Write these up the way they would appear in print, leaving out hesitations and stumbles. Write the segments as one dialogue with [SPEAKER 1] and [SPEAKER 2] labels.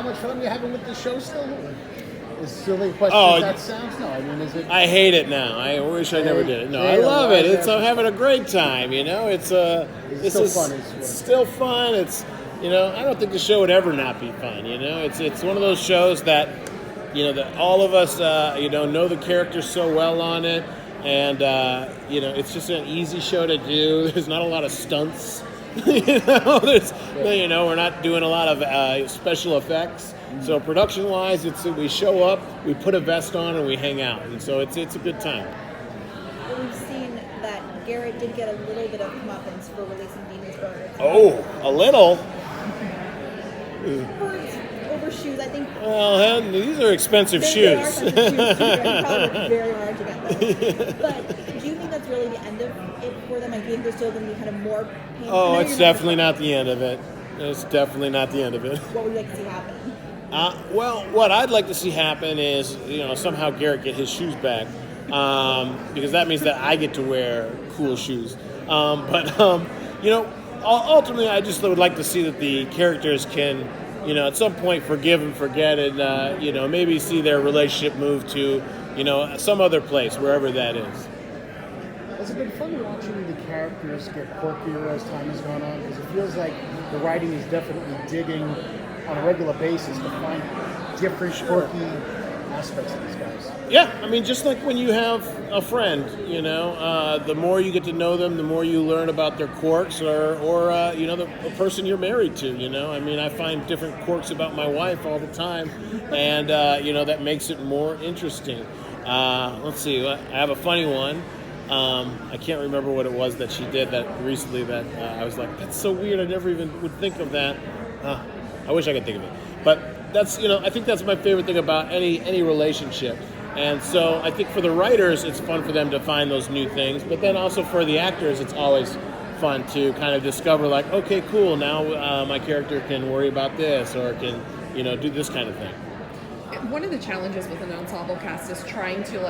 [SPEAKER 1] how much fun are you having with the show still? Is silly question as that sounds? No, I mean, is it?
[SPEAKER 2] I hate it now. I wish I never did it. No, I love it. I'm having a great time. It's
[SPEAKER 1] still fun.
[SPEAKER 2] It's still fun. It's I don't think the show would ever not be fun. It's one of those shows that that all of us know the characters so well on it, and it's just an easy show to do. There's not a lot of stunts. We're not doing a lot of special effects. So production-wise, we show up, we put a vest on, and we hang out, and so it's a good time.
[SPEAKER 3] Well, we've seen that Garrett did get a little bit of comeuppance for releasing Demon's Birds.
[SPEAKER 2] Oh, a little.
[SPEAKER 3] Birds over shoes, I think.
[SPEAKER 2] Well, these are expensive shoes.
[SPEAKER 3] They are expensive shoes too. Right? Probably worked very hard to get them. But do you think that's really the end of it for them? Like, do you think there's still going to be kind of more pain?
[SPEAKER 2] Oh, it's definitely not the end of it. It's definitely not the end of it.
[SPEAKER 3] What would you like to see happen?
[SPEAKER 2] Well, what I'd like to see happen is, somehow Garrett get his shoes back, because that means that I get to wear cool shoes. Ultimately, I just would like to see that the characters can, at some point forgive and forget, and maybe see their relationship move to, some other place, wherever that is.
[SPEAKER 1] Has it been fun watching the characters get quirkier as time has gone on? Because it feels like the writing is definitely digging on a regular basis to find different quirky aspects of these guys.
[SPEAKER 2] Yeah, I mean, just like when you have a friend, the more you get to know them, the more you learn about their quirks, or the person you're married to. I mean, I find different quirks about my wife all the time, and that makes it more interesting. Let's see, I have a funny one. I can't remember what it was that she did that recently that I was like, that's so weird. I never even would think of that. I wish I could think of it. But that's, I think that's my favorite thing about any relationship. And so I think for the writers, it's fun for them to find those new things. But then also for the actors, it's always fun to kind of discover, like, okay, cool, now my character can worry about this or can, do this kind of thing.
[SPEAKER 4] One of the challenges with an ensemble cast is trying to,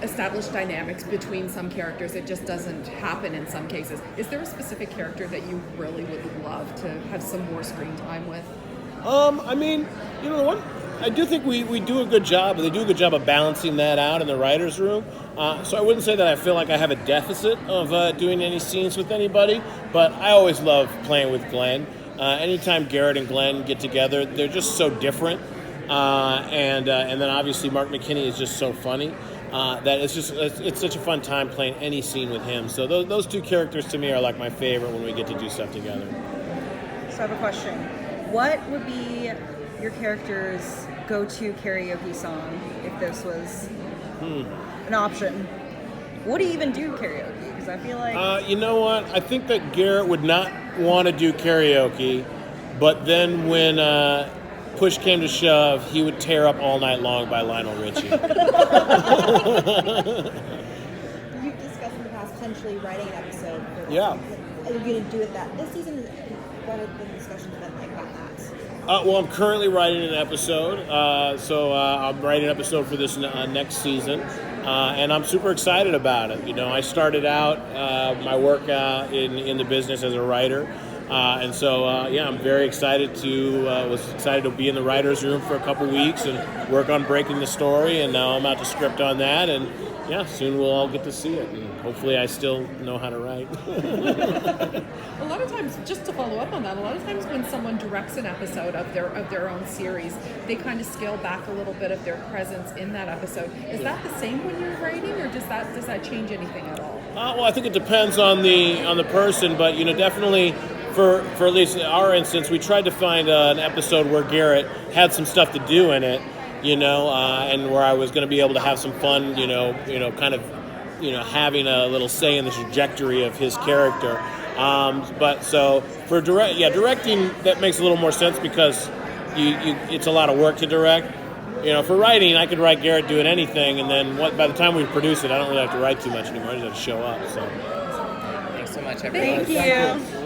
[SPEAKER 4] establish dynamics between some characters. It just doesn't happen in some cases. Is there a specific character that you really would love to have some more screen time with?
[SPEAKER 2] I mean, what? I do think we do a good job. They do a good job of balancing that out in the writer's room. So I wouldn't say that I feel like I have a deficit of doing any scenes with anybody, but I always love playing with Glenn. Anytime Garrett and Glenn get together, they're just so different. And then obviously Mark McKinney is just so funny. That it's such a fun time playing any scene with him. So those two characters to me are like my favorite when we get to do stuff together.
[SPEAKER 5] So I have a question. What would be your character's go-to karaoke song if this was an option? Would he even do karaoke? Because I feel like...
[SPEAKER 2] you know what? I think that Garrett would not want to do karaoke, but then when... push came to shove, he would tear up All Night Long by Lionel Richie.
[SPEAKER 3] You've discussed in the past potentially writing an episode.
[SPEAKER 2] Yeah.
[SPEAKER 3] Are you going to do it this season? What have the discussions been like about that?
[SPEAKER 2] Well, I'm currently writing an episode. So I'm writing an episode for this next season. And I'm super excited about it. I started out my work in the business as a writer. And so, I'm very excited was excited to be in the writer's room for a couple weeks and work on breaking the story. And now I'm out to script on that. And soon we'll all get to see it. And hopefully I still know how to write.
[SPEAKER 4] A lot of times, just to follow up on that, a lot of times when someone directs an episode of their own series, they kind of scale back a little bit of their presence in that episode. Is that the same when you're writing, or does that change anything at all?
[SPEAKER 2] Well, I think it depends on the person, but definitely. For at least in our instance, we tried to find an episode where Garrett had some stuff to do in it, and where I was going to be able to have some fun, kind of, having a little say in the trajectory of his character. But so for directing, that makes a little more sense because it's a lot of work to direct. For writing, I could write Garrett doing anything, and then by the time we produce it, I don't really have to write too much anymore. I just have to show up. So.
[SPEAKER 6] Thanks so much, everyone.
[SPEAKER 5] Thank you.